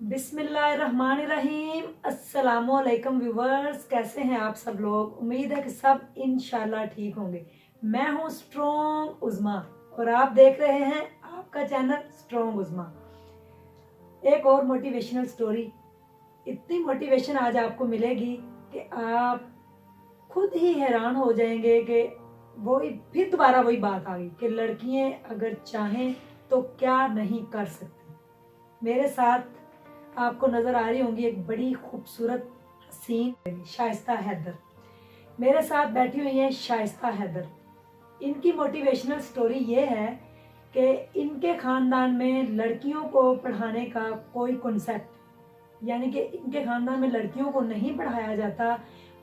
बिस्मिल्लाहिर्रहमानिर्रहीम। अस्सलामुअलैकुम व्यूवर्स, कैसे हैं आप सब लोग। उम्मीद है कि सब इंशाल्लाह ठीक होंगे। मैं हूं स्ट्रॉन्ग उज़मा और आप देख रहे हैं आपका चैनल स्ट्रॉन्ग उज़मा। एक और मोटिवेशनल स्टोरी। इतनी मोटिवेशन आज आपको मिलेगी कि आप खुद ही हैरान हो जाएंगे कि फिर दोबारा वही बात आ गई कि लड़कियां अगर चाहें तो क्या नहीं कर सकती। मेरे साथ आपको नजर आ रही होंगी एक बड़ी खूबसूरत हसीन शाइस्ता हैदर। मेरे साथ बैठी हुई है शाइस्ता हैदर। इनकी मोटिवेशनल स्टोरी ये है कि इनके खानदान में लड़कियों को पढ़ाने का कोई कॉन्सेप्ट, यानी कि इनके खानदान में लड़कियों को नहीं पढ़ाया जाता,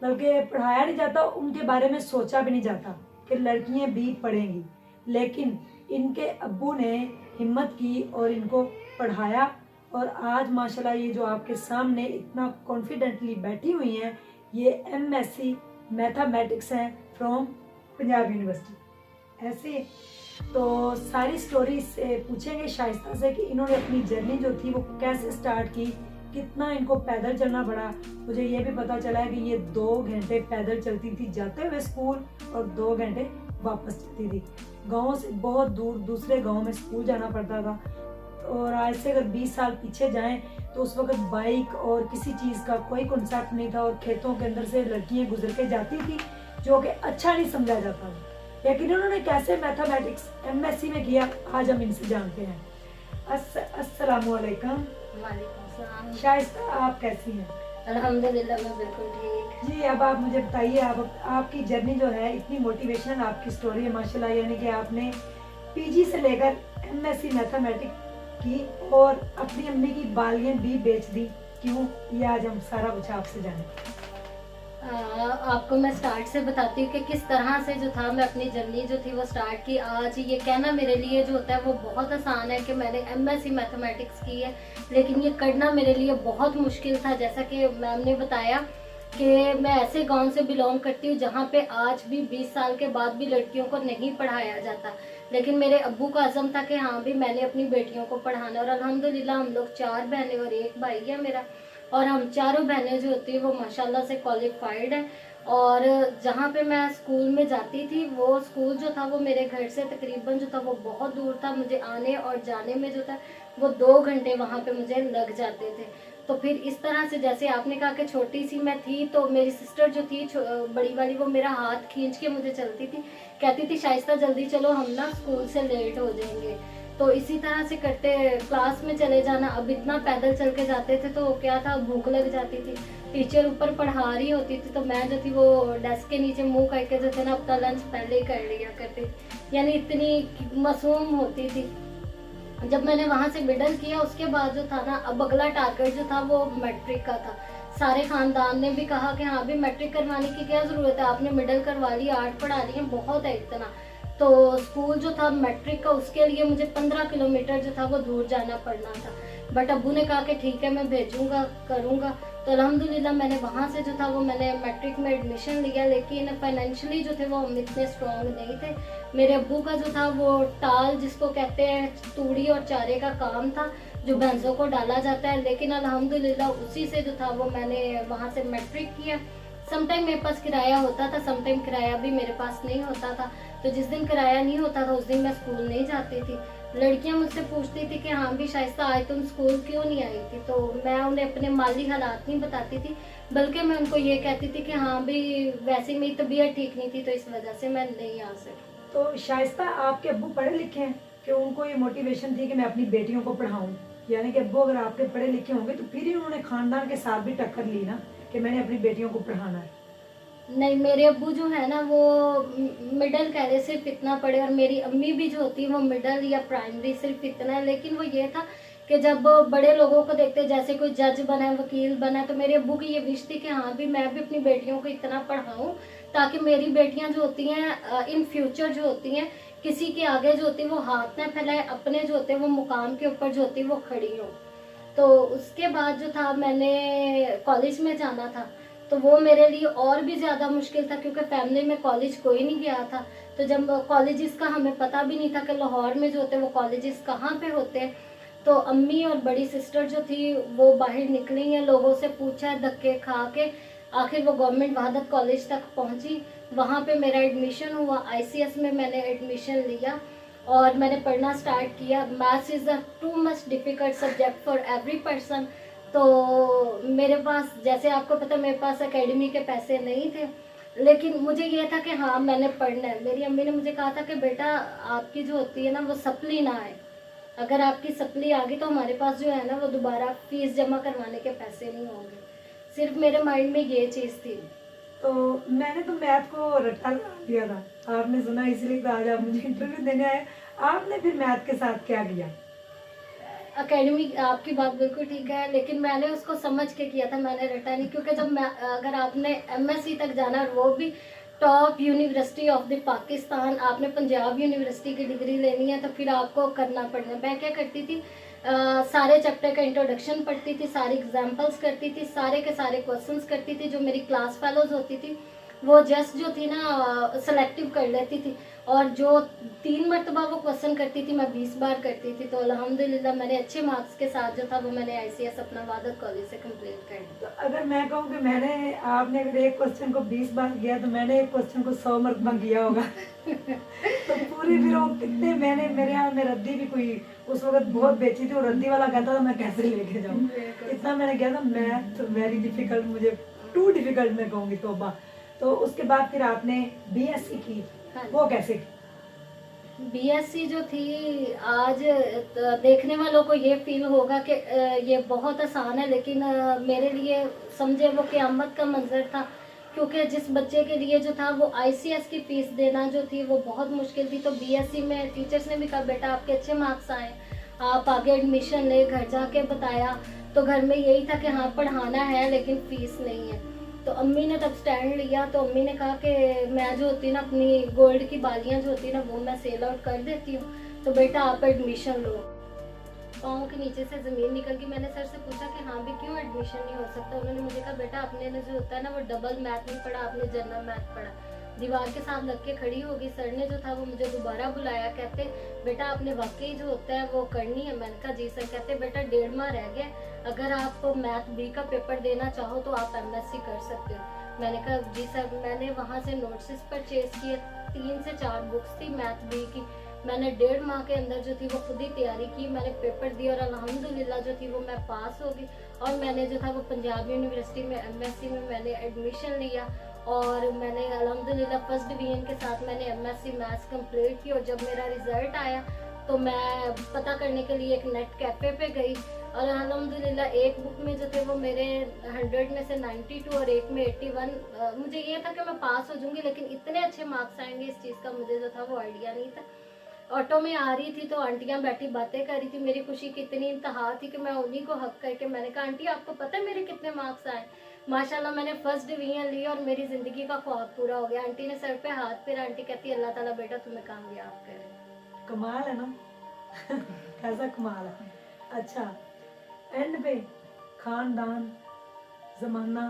बल्कि पढ़ाया नहीं जाता, उनके बारे में सोचा भी नहीं जाता कि लड़कियां भी पढ़ेंगी। लेकिन इनके अब्बू ने हिम्मत की और इनको पढ़ाया और आज माशाल्लाह ये जो आपके सामने इतना कॉन्फिडेंटली बैठी हुई हैं, ये MSc मैथमेटिक्स हैं फ्रॉम पंजाब यूनिवर्सिटी। ऐसे तो सारी स्टोरी से पूछेंगे शाइस्ता से कि इन्होंने अपनी जर्नी जो थी वो कैसे स्टार्ट की, कितना इनको पैदल चलना पड़ा। मुझे ये भी पता चला है कि ये 2 घंटे पैदल चलती थी जाते हुए स्कूल और 2 घंटे वापस चलती थी। गाँव से बहुत दूर दूसरे गाँव में स्कूल जाना पड़ता था। और आज से अगर 20 साल पीछे जाएं तो उस वक्त बाइक और किसी चीज़ का कोई कॉन्सेप्ट नहीं था और खेतों के अंदर से लड़कियां गुजर के जाती थी, जो कि अच्छा नहीं समझा जाता था। लेकिन उन्होंने कैसे मैथमेटिक्स MSc में किया, आज हम इनसे जानते हैं। अस्सलामुअलैकुम। वालेकुम सलाम। शाइस्ता, आप कैसी हैं? अल्हम्दुलिल्लाह मैं बिल्कुल ठीक। जी, अब आप मुझे बताइए, आपकी जर्नी जो है इतनी मोटिवेशनल आपकी स्टोरी है माशाल्लाह, यानी कि आपने PG से लेकर MSc मैथमेटिक्स की और अपनी अम्मी की बालियां भी बेच दी। क्यों, ये आज हम सारा कुछ आपसे जाने। आपको मैं स्टार्ट से बताती हूँ कि किस तरह से जो था मैं अपनी जर्नी जो थी वो स्टार्ट की। आज ये कहना मेरे लिए जो होता है वो बहुत आसान है कि मैंने MSc मैथमेटिक्स की है, लेकिन ये करना मेरे लिए बहुत मुश्किल था। जैसा कि मैम ने बताया कि मैं ऐसे गांव से बिलोंग करती हूँ जहाँ पे आज भी 20 साल के बाद भी लड़कियों को नहीं पढ़ाया जाता, लेकिन मेरे अब्बू का अज़म था कि हाँ भी मैंने अपनी बेटियों को पढ़ाना। और अल्हम्दुलिल्लाह हम लोग 4 बहनें और 1 भाई है मेरा, और हम चारों बहनें जो होती है वो माशाल्लाह से क्वालिफाइड है। और जहाँ पे मैं स्कूल में जाती थी वो स्कूल जो था वो मेरे घर से तकरीबन जो था वो बहुत दूर था। मुझे आने और जाने में जो था वो 2 घंटे वहाँ पे मुझे लग जाते थे। तो फिर इस तरह से, जैसे आपने कहा कि छोटी सी मैं थी, तो मेरी सिस्टर जो थी बड़ी वाली, वो मेरा हाथ खींच के मुझे चलती थी, कहती थी शाइस्ता जल्दी चलो हम ना स्कूल से लेट हो जाएंगे। तो इसी तरह से करते क्लास में चले जाना। अब इतना पैदल चल के जाते थे तो क्या था, भूख लग जाती थी, टीचर ऊपर पढ़ा रही होती थी तो मैं जो थी वो डेस्क के नीचे मुंह करके जो थे ना अपना लंच पहले ही कर लिया करती थी, यानी इतनी मासूम होती थी। जब मैंने वहां से मिडल किया उसके बाद जो था ना, अब अगला टारगेट जो था वो मैट्रिक का था। सारे खानदान ने भी कहा कि हाँ भी मैट्रिक करवाने की क्या जरूरत है, आपने मिडल करवा ली, 8 पढ़ा रही है, बहुत है इतना। तो स्कूल जो था मैट्रिक का, उसके लिए मुझे 15 किलोमीटर जो था वो दूर जाना पड़ना था। बट अब्बू ने कहा कि ठीक है मैं भेजूंगा, करूंगा। तो अल्हम्दुलिल्लाह मैंने वहाँ से जो था वो मैंने मैट्रिक में एडमिशन लिया, लेकिन फाइनेंशियली जो थे वो हम इतने स्ट्रॉन्ग नहीं थे। मेरे अब्बू का जो था वो टाल जिसको कहते हैं, तूड़ी और चारे का काम था जो भैंसों को डाला जाता है, लेकिन अल्हम्दुलिल्लाह उसी से जो था वो मैंने वहाँ से मैट्रिक किया। समटाइम मेरे पास किराया होता था, समटाइम किराया भी मेरे पास नहीं होता था। तो जिस दिन किराया नहीं होता था उस दिन मैं स्कूल नहीं जाती थी। लड़कियां मुझसे पूछती थी कि हाँ भी शाइस्ता आज तुम स्कूल क्यों नहीं आई थी, तो मैं उन्हें अपने माली हालात नहीं बताती थी, बल्कि मैं उनको ये कहती थी कि हाँ भी वैसे मेरी तबीयत ठीक नहीं थी तो इस वजह से मैं नहीं आ सकी। तो शाइस्ता, आपके अब्बू पढ़े लिखे हैं कि उनको ये मोटिवेशन थी कि मैं अपनी बेटियों को पढ़ाऊं? यानी कि अब्बू अगर आपके पढ़े लिखे होंगे तो फिर ही उन्होंने खानदान के साथ भी टक्कर ली ना कि मैंने अपनी बेटियों को पढ़ाना है। नहीं, मेरे अब्बू जो है ना वो मिडल कह रहे, सिर्फ इतना पढ़े, और मेरी अम्मी भी जो होती है वो मिडल या प्राइमरी सिर्फ इतना है। लेकिन वो ये था कि जब बड़े लोगों को देखते, जैसे कोई जज बना है, वकील बना है, तो मेरे अब्बू की ये विश थी कि हाँ भी मैं भी अपनी बेटियों को इतना पढ़ाऊँ ताकि मेरी बेटियां जो होती हैं इन फ्यूचर जो होती हैं किसी के आगे जो होती है वो हाथ ना फैलाए, अपने जो होते हैं वो मुकाम के ऊपर जो होती है वो खड़ी हो। तो उसके बाद जो था मैंने कॉलेज में जाना था, तो वो मेरे लिए और भी ज़्यादा मुश्किल था क्योंकि फैमिली में कॉलेज कोई नहीं गया था। तो जब कॉलेजेस का हमें पता भी नहीं था कि लाहौर में जो होते हैं वो कॉलेजेस कहाँ पे होते हैं, तो अम्मी और बड़ी सिस्टर जो थी वो बाहर निकली हैं, लोगों से पूछा, धक्के खा के आखिर वो गवर्नमेंट वहादत कॉलेज तक पहुंची। वहाँ पे मेरा एडमिशन हुआ, ICS में मैंने एडमिशन लिया और मैंने पढ़ना स्टार्ट किया। Maths is a too much difficult subject for every person. तो मेरे पास, जैसे आपको पता, मेरे पास एकेडमी के पैसे नहीं थे, लेकिन मुझे ये था कि हाँ मैंने पढ़ना है। मेरी अम्मी ने मुझे कहा था कि बेटा आपकी जो होती है ना वो सप्ली ना आए, अगर आपकी सप्ली आ गई तो हमारे पास जो है ना वो दोबारा फीस जमा करवाने के पैसे नहीं होंगे। सिर्फ मेरे माइंड में ये चीज़ थी। तो मैंने तो मैथ को रट्टा लगा दिया था, आपने सुना, इसलिए तो आज आप मुझे इंटरव्यू देने आए। आपने फिर मैथ के साथ क्या किया? एकेडमी, आपकी बात बिल्कुल ठीक है, लेकिन मैंने उसको समझ के किया था, मैंने रटा नहीं। क्योंकि जब मैं, अगर आपने MSc तक जाना और वो भी top university of the Pakistan, आपने पंजाब यूनिवर्सिटी की डिग्री लेनी है, तो फिर आपको करना पड़ना। मैं क्या करती थी, सारे चैप्टर का इंट्रोडक्शन पढ़ती थी, सारी एग्जाम्पल्स करती थी, सारे के सारे क्वेश्चंस करती थी। जो मेरी क्लास फेलोज होती थी वो जस्ट जो थी ना सेलेक्टिव कर लेती थी, और जो 3 मरतबा वो क्वेश्चन करती थी मैं 20 बार करती थी। तो अल्हम्दुलिल्लाह मैंने अच्छे मार्क्स के साथ जो था वो मैंने ICS अपना वादत कॉलेज से कंप्लीट कर दिया। तो अगर मैं कहूँ कि मैंने, आपने अगर एक क्वेश्चन को 20 बार किया तो मैंने एक क्वेश्चन को 100 मरतबा किया होगा। तो पूरी फिर वो कितने, मैंने, मेरे यहाँ में रद्दी भी कोई उस वक्त बहुत बेची थी, और रद्दी वाला कहता था मैं कैसे लेके जाऊँ, इतना मैंने किया था। मैथ वेरी डिफिकल्ट, मुझे टू डिफिकल्ट मैं कहूँगी, तौबा। तो उसके बाद फिर आपने BSc की, वो कैसे की? BSc जो थी, आज देखने वालों को ये फील होगा कि ये बहुत आसान है, लेकिन मेरे लिए समझे वो क़यामत का मंजर था। क्योंकि जिस बच्चे के लिए जो था वो ICS की फ़ीस देना जो थी वो बहुत मुश्किल थी। तो BSc में टीचर्स ने भी कहा बेटा आपके अच्छे मार्क्स आए, आप आगे एडमिशन ले। घर जाके बताया तो घर में यही था कि हाँ पढ़ाना है लेकिन फ़ीस नहीं है। तो अम्मी ने तब स्टैंड लिया। तो अम्मी ने कहा कि मैं जो होती ना अपनी गोल्ड की बालियाँ जो होती ना वो मैं सेल आउट कर देती हूँ, तो बेटा आप एडमिशन लो। पाँव के नीचे से ज़मीन निकल गई। मैंने सर से पूछा कि हाँ भी क्यों एडमिशन नहीं हो सकता। उन्होंने मुझे कहा बेटा आपने जो होता है ना वो डबल मैथ नहीं पढ़ा, आपने जनरल मैथ पढ़ा। दीवार के साथ लग के खड़ी होगी। सर ने जो था वो मुझे दोबारा बुलाया, कहते बेटा आपने वाकई जो होता है वो करनी है। मैंने कहा जी सर। कहते बेटा 1.5 माह रह गया, अगर आप मैथ B का पेपर देना चाहो तो आप MSc कर सकते हो। मैंने कहा जी सर। मैंने वहाँ से नोट्स परचेज किए, 3 से 4 बुक्स थी मैथ B की। मैंने 1.5 माह के अंदर जो थी वो खुद ही तैयारी की, मैंने पेपर दिया और अल्हम्दुलिल्लाह जो थी वो मैं पास हो गई। और मैंने जो था वो पंजाब यूनिवर्सिटी में MSc में मैंने एडमिशन लिया, और मैंने अल्हम्दुलिल्लाह फर्स्ट डिवीजन के साथ मैंने MSc मैथ्स कंप्लीट की। और जब मेरा रिजल्ट आया तो मैं पता करने के लिए एक नेट कैफ़े पे गई, और अल्हम्दुलिल्लाह एक बुक में जो थे वो मेरे 100 में से 92 और एक में 81। मुझे ये था कि मैं पास हो जाऊंगी, लेकिन इतने अच्छे मार्क्स आएंगे इस चीज़ का मुझे जो था वो आइडिया नहीं था। ऑटो में आ रही थी तो आंटियां बैठी बातें कर रही थी। मेरी खुशी की इतनी इंतहा थी कि मैं उन्हीं को हक करके मैंने कहा आंटी आपको पता है मेरे कितने मार्क्स आए? माशाल्लाह मैंने फर्स्ट डिवीजन ली और मेरी ज़िंदगी का ख्वाब पूरा हो गया। आंटी ने सर पे हाथ फेरा। आंटी कहती अल्लाह ताला बेटा तुम्हें कामयाब करे। कमाल है ना। कैसा कमाल है। अच्छा, एंड पे खानदान, जमाना,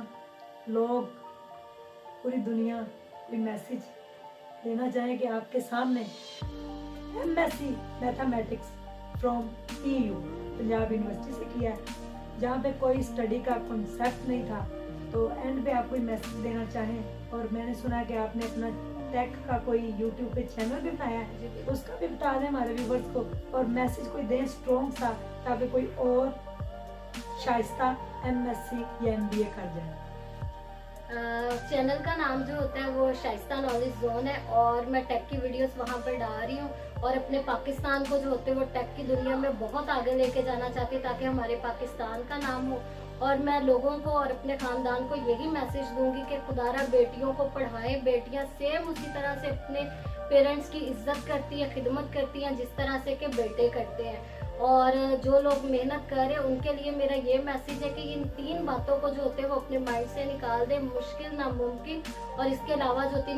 लोग, पूरी दुनिया कोई मैसेज देना चाहे कि आपके सामने MSc mathematics from PU Punjab university से किया है, जहाँ पे कोई स्टडी का कॉन्सेप्ट नहीं था, तो एंड पे आप कोई मैसेज देना चाहें। और मैंने सुना कि आपने अपना टेक का कोई यूट्यूब पे चैनल भी बनाया है, उसका भी बता दें हमारे व्यूवर्स को, और मैसेज कोई दें स्ट्रॉन्ग सा, ताकि कोई और शाइस्ता MSc या MBA कर जाए। चैनल का नाम जो होता है वो शाइस्ता नॉलेज जोन है, और मैं टेक की वीडियोस वहाँ पर डाल रही हूँ, और अपने पाकिस्तान को जो होते हैं वो टेक की दुनिया में बहुत आगे लेके जाना चाहती हूँ, ताकि हमारे पाकिस्तान का नाम हो। और मैं लोगों को और अपने ख़ानदान को यही मैसेज दूंगी कि खुदारा बेटियों को पढ़ाएं। बेटियाँ सेम उसी तरह से अपने पेरेंट्स की इज्जत करती हैं, खिदमत करती हैं जिस तरह से कि बेटे करते हैं। और जो लोग मेहनत कर रहे हैं उनके लिए मेरा ये मैसेज है कि इन 3 बातों को जो होते हैं वो अपने माइंड से निकाल दें। मुश्किल, नामुमकिन, और इसके अलावा जो होती है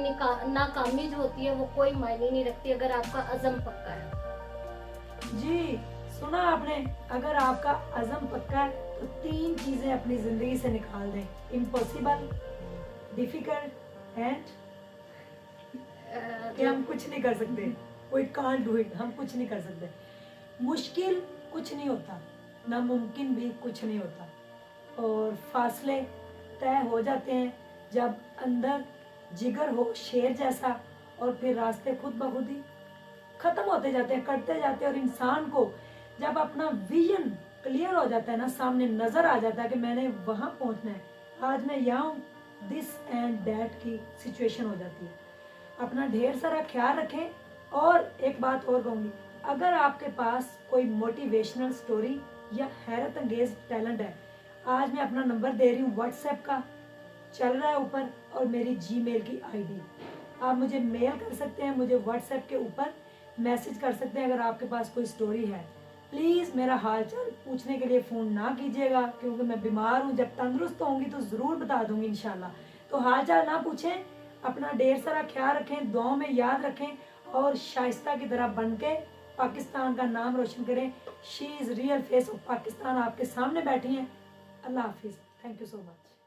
नाकामी जो होती है वो कोई मायने नहीं रखती अगर आपका अज़म पक्का है। जी सुना आपने, अगर आपका अज़म पक्का है तो 3 चीजें अपनी जिंदगी से निकाल दें, इम्पॉसिबल, डिफिकल्ट एंड कि हम कुछ नहीं कर सकते, कोई कांट डू इट, हम कुछ नहीं कर सकते। मुश्किल कुछ नहीं होता, नामुमकिन भी कुछ नहीं होता। और फासले तय हो जाते हैं जब अंदर जिगर हो शेर जैसा, और फिर रास्ते खुद ब खुद ही खत्म होते जाते हैं, कटते जाते हैं। और इंसान को जब अपना विजन क्लियर हो जाता है ना, सामने नजर आ जाता है कि मैंने वहां पहुंचना है, आज मैं यहाँ हूँ, दिस एंड दैट की सिचुएशन हो जाती है। अपना ढेर सारा ख्याल रखें। और एक बात और कहूँगी, अगर आपके पास कोई मोटिवेशनल स्टोरी या हैरत अंगेज टैलेंट है, आज मैं अपना नंबर दे रही हूँ व्हाट्सएप का, चल रहा है ऊपर, और मेरी जीमेल की आईडी। आप मुझे मेल कर सकते हैं, मुझे व्हाट्सएप के ऊपर मैसेज कर सकते हैं अगर आपके पास कोई स्टोरी है। प्लीज़ मेरा हालचाल पूछने के लिए फ़ोन ना कीजिएगा, क्योंकि मैं बीमार हूँ। जब तंदुरुस्त होंगी तो ज़रूर बता दूंगी इंशाल्लाह। तो हालचाल ना पूछें, अपना ढेर सारा ख्याल रखें, दुआओं में याद रखें, और शाइस्ता की तरह बन के पाकिस्तान का नाम रोशन करें। She is real face of Pakistan आपके सामने बैठी हैं। अल्लाह हाफिज़। Thank you so much.